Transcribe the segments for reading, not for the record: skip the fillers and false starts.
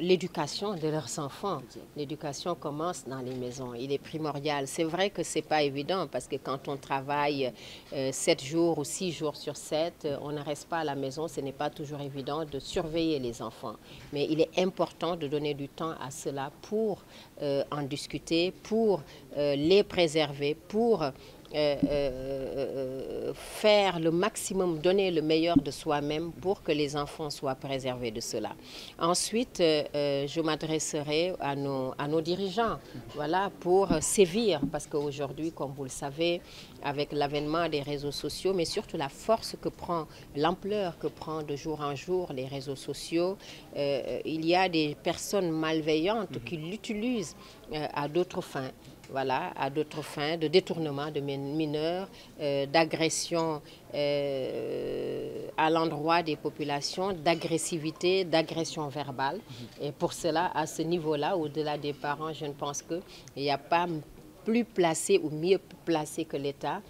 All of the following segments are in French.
l'éducation de leurs enfants. L'éducation commence dans les maisons, il est primordial. C'est vrai que ce n'est pas évident parce que quand on travaille 7 jours ou 6 jours sur 7, on ne reste pas à la maison, ce n'est pas toujours évident de surveiller les enfants. Mais il est important de donner du temps à cela pour en discuter, pour les préserver, pour faire le maximum, donner le meilleur de soi-même pour que les enfants soient préservés de cela. Ensuite, je m'adresserai à nos dirigeants, voilà, pour sévir, parce qu'aujourd'hui, comme vous le savez, avec l'avènement des réseaux sociaux, mais surtout la force que prend, l'ampleur que prend de jour en jour les réseaux sociaux, il y a des personnes malveillantes qui l'utilisent à d'autres fins. Voilà, à d'autres fins de détournement de mineurs, d'agression à l'endroit des populations, d'agressivité, d'agression verbale. Et pour cela, à ce niveau-là, au-delà des parents, je ne pense qu'il n'y a pas plus placé ou mieux placé que l'État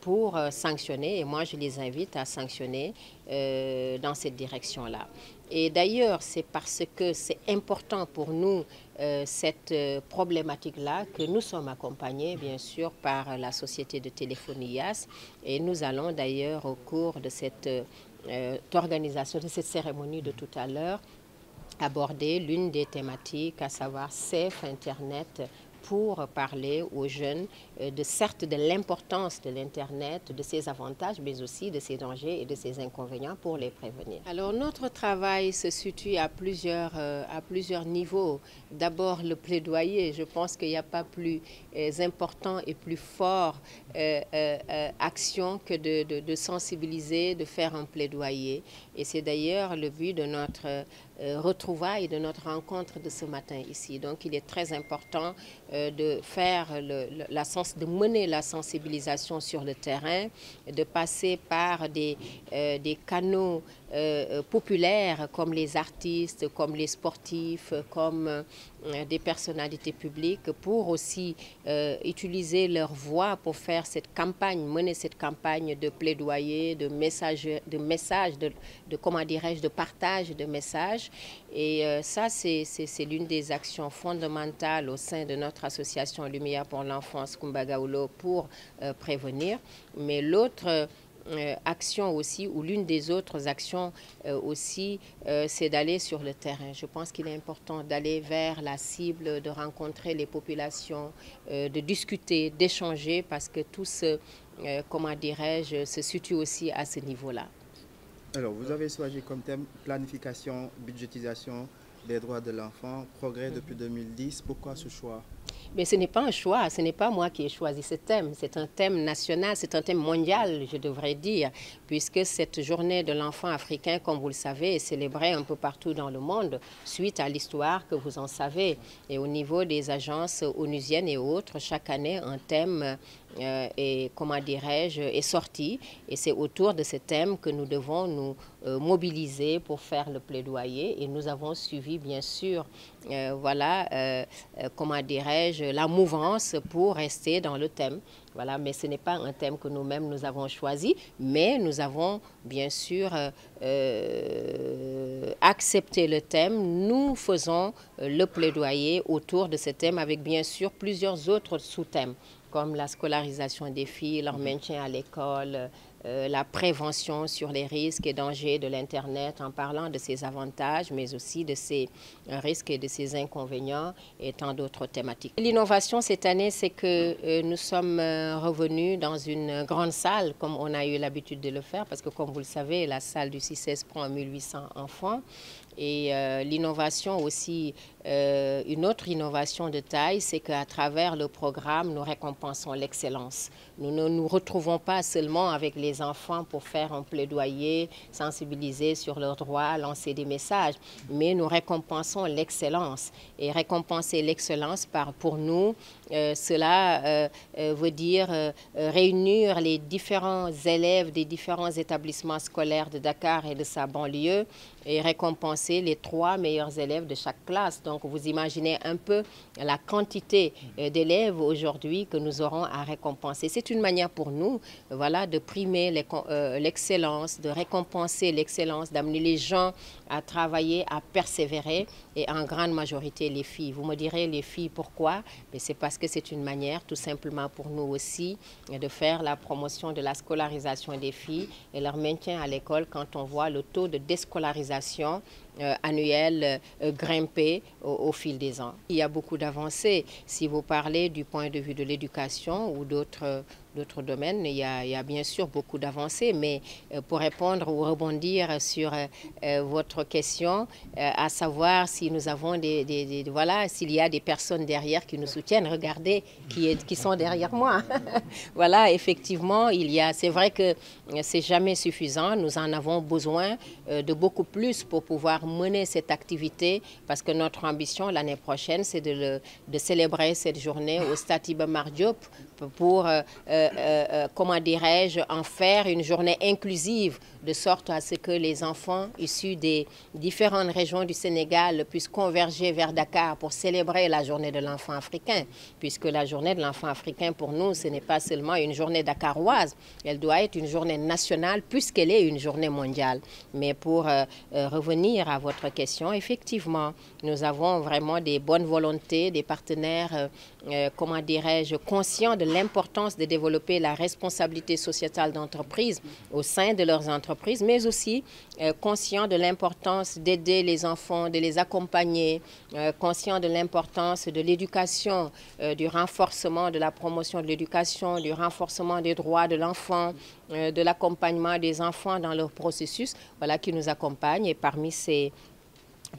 pour sanctionner. Et moi, je les invite à sanctionner dans cette direction-là. Et d'ailleurs, c'est parce que c'est important pour nous, cette problématique-là, que nous sommes accompagnés, bien sûr, par la société de téléphonie IAS. Et nous allons d'ailleurs, au cours de cette organisation, de cette cérémonie de tout à l'heure, aborder l'une des thématiques, à savoir Safe Internet, pour parler aux jeunes certes de l'importance de l'Internet, de ses avantages, mais aussi de ses dangers et de ses inconvénients pour les prévenir. Alors notre travail se situe à plusieurs niveaux. D'abord le plaidoyer, je pense qu'il n'y a pas plus important et plus fort action que de sensibiliser, de faire un plaidoyer. Et c'est d'ailleurs le but de notre retrouvailles, de notre rencontre de ce matin ici. Donc il est très important de faire de mener la sensibilisation sur le terrain, de passer par des canaux populaires comme les artistes, comme les sportifs, comme des personnalités publiques pour aussi utiliser leur voix pour faire cette campagne, mener cette campagne de plaidoyer, de comment dirais-je, de partage de messages. Et ça, c'est l'une des actions fondamentales au sein de notre association Lumière pour l'enfance Kumbagaoulo pour prévenir. Mais l'autre action aussi, ou l'une des autres actions aussi, c'est d'aller sur le terrain. Je pense qu'il est important d'aller vers la cible, de rencontrer les populations, de discuter, d'échanger, parce que tout comment dirais-je, se situe aussi à ce niveau-là. Alors, vous avez choisi comme thème planification, budgétisation des droits de l'enfant, progrès depuis 2010. Pourquoi ce choix? Mais ce n'est pas un choix, ce n'est pas moi qui ai choisi ce thème. C'est un thème national, c'est un thème mondial, je devrais dire, puisque cette journée de l'enfant africain, comme vous le savez, est célébrée un peu partout dans le monde, suite à l'histoire que vous en savez. Et au niveau des agences onusiennes et autres, chaque année, un thème comment dirais-je, est sorti. Et c'est autour de ce thème que nous devons nous mobiliser pour faire le plaidoyer. Et nous avons suivi, bien sûr, voilà, comment dirais-je, la mouvance pour rester dans le thème. Voilà, mais ce n'est pas un thème que nous-mêmes nous avons choisi, mais nous avons bien sûr accepté le thème. Nous faisons le plaidoyer autour de ce thème avec bien sûr plusieurs autres sous-thèmes, comme la scolarisation des filles, leur maintien à l'école, la prévention sur les risques et dangers de l'Internet en parlant de ses avantages, mais aussi de ses risques et de ses inconvénients et tant d'autres thématiques. L'innovation cette année, c'est que nous sommes revenus dans une grande salle, comme on a eu l'habitude de le faire, parce que comme vous le savez, la salle du CICES prend 1800 enfants. Et l'innovation aussi, une autre innovation de taille, c'est qu'à travers le programme, nous récompensons l'excellence. Nous ne nous retrouvons pas seulement avec les enfants pour faire un plaidoyer, sensibiliser sur leurs droits, lancer des messages, mais nous récompensons l'excellence. Et récompenser l'excellence, pour nous, cela veut dire réunir les différents élèves des différents établissements scolaires de Dakar et de sa banlieue et récompenser récompenser les 3 meilleurs élèves de chaque classe. Donc vous imaginez un peu la quantité d'élèves aujourd'hui que nous aurons à récompenser. C'est une manière pour nous, voilà, de primer l'excellence, de récompenser l'excellence, d'amener les gens à travailler, à persévérer, et en grande majorité les filles. Vous me direz les filles pourquoi? C'est parce que c'est une manière tout simplement pour nous aussi de faire la promotion de la scolarisation des filles et leur maintien à l'école quand on voit le taux de déscolarisation annuel grimper au fil des ans. Il y a beaucoup d'avancées. Si vous parlez du point de vue de l'éducation ou d'autres domaines, il y a bien sûr beaucoup d'avancées, mais pour répondre ou rebondir sur votre question, à savoir si nous avons voilà, s'il y a des personnes derrière qui nous soutiennent, regardez qui sont derrière moi. Voilà, effectivement, c'est vrai que c'est jamais suffisant. Nous en avons besoin de beaucoup plus pour pouvoir mener cette activité, parce que notre ambition l'année prochaine, c'est de célébrer cette journée au Stade Iba Mar Diop pour, comment dirais-je, en faire une journée inclusive, de sorte à ce que les enfants issus des différentes régions du Sénégal puissent converger vers Dakar pour célébrer la journée de l'enfant africain, puisque la journée de l'enfant africain, pour nous, ce n'est pas seulement une journée dakaroise, elle doit être une journée nationale puisqu'elle est une journée mondiale. Mais pour revenir à votre question, effectivement, nous avons vraiment des bonnes volontés, des partenaires, comment dirais-je, conscients de l'importance de développer la responsabilité sociétale d'entreprise au sein de leurs entreprises, mais aussi conscients de l'importance d'aider les enfants, de les accompagner, conscients de l'importance de l'éducation, du renforcement de la promotion de l'éducation, du renforcement des droits de l'enfant, de l'accompagnement des enfants dans leur processus, voilà, qui nous accompagnent. Et parmi ces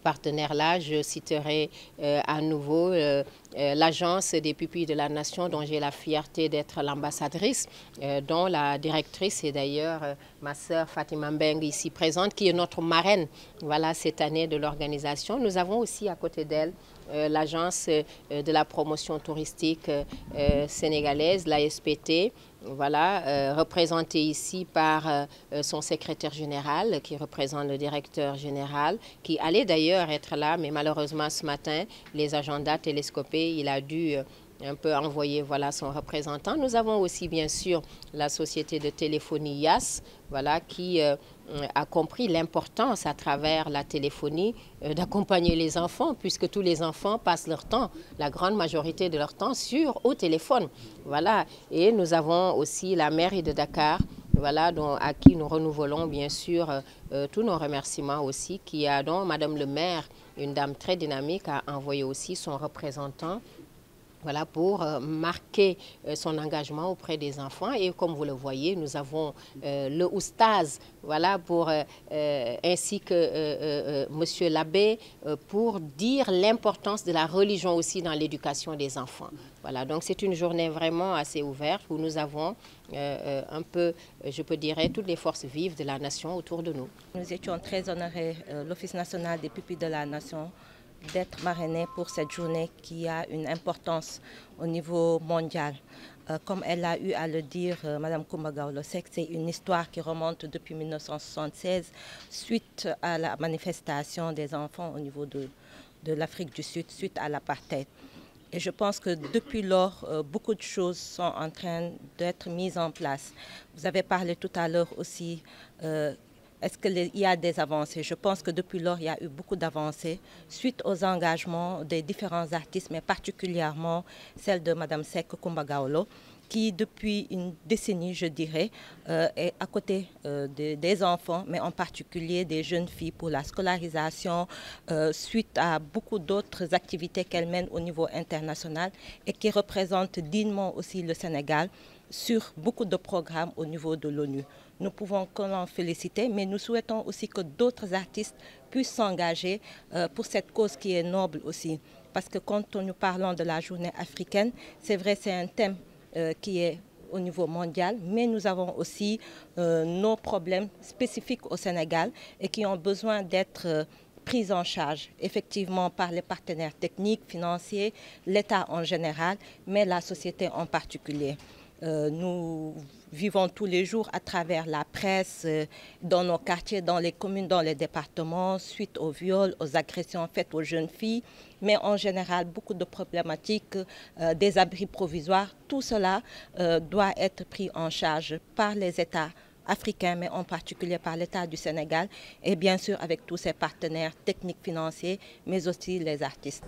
partenaires-là, je citerai à nouveau l'Agence des pupilles de la Nation, dont j'ai la fierté d'être l'ambassadrice, dont la directrice est d'ailleurs ma sœur Fatima Mbeng, ici présente, qui est notre marraine, voilà, cette année de l'organisation. Nous avons aussi à côté d'elle l'Agence de la promotion touristique sénégalaise, l'ASPT, voilà, représentée ici par son secrétaire général, qui représente le directeur général, qui allait d'ailleurs être là, mais malheureusement ce matin, les agendas télescopés, il a dû un peu envoyer, voilà, son représentant. Nous avons aussi bien sûr la société de téléphonie YAS, voilà, qui a compris l'importance à travers la téléphonie d'accompagner les enfants, puisque tous les enfants passent leur temps, la grande majorité de leur temps, au téléphone. Voilà. Et nous avons aussi la mairie de Dakar, voilà, à qui nous renouvelons bien sûr tous nos remerciements aussi, dont Madame le maire, une dame très dynamique, a envoyé aussi son représentant, voilà, pour marquer son engagement auprès des enfants. Et comme vous le voyez, nous avons le oustaz, voilà, ainsi que Monsieur l'abbé, pour dire l'importance de la religion aussi dans l'éducation des enfants. Voilà, donc c'est une journée vraiment assez ouverte où nous avons un peu, je peux dire, toutes les forces vives de la nation autour de nous. Nous étions très honorés, l'Office national des pupilles de la nation, d'être marrainée pour cette journée qui a une importance au niveau mondial. Comme elle a eu à le dire, Mme Coumba Gawlo Seck, c'est une histoire qui remonte depuis 1976, suite à la manifestation des enfants au niveau de l'Afrique du Sud, suite à l'apartheid. Et je pense que depuis lors, beaucoup de choses sont en train d'être mises en place. Vous avez parlé tout à l'heure aussi, est-ce qu'il y a des avancées? Je pense que depuis lors, il y a eu beaucoup d'avancées suite aux engagements des différents artistes, mais particulièrement celle de Mme Seck Coumba Gawlo, qui depuis une décennie, je dirais, est à côté des enfants, mais en particulier des jeunes filles pour la scolarisation, suite à beaucoup d'autres activités qu'elle mène au niveau international et qui représente dignement aussi le Sénégal sur beaucoup de programmes au niveau de l'ONU. Nous pouvons que l'en féliciter, mais nous souhaitons aussi que d'autres artistes puissent s'engager pour cette cause qui est noble aussi. Parce que quand nous parlons de la journée africaine, c'est vrai, c'est un thème qui est au niveau mondial, mais nous avons aussi nos problèmes spécifiques au Sénégal et qui ont besoin d'être pris en charge effectivement par les partenaires techniques, financiers, l'État en général, mais la société en particulier. Nous vivons tous les jours à travers la presse, dans nos quartiers, dans les communes, dans les départements, suite aux viols, aux agressions faites aux jeunes filles, mais en général beaucoup de problématiques, des abris provisoires. Tout cela doit être pris en charge par les États africains, mais en particulier par l'État du Sénégal et bien sûr avec tous ses partenaires techniques, financiers, mais aussi les artistes.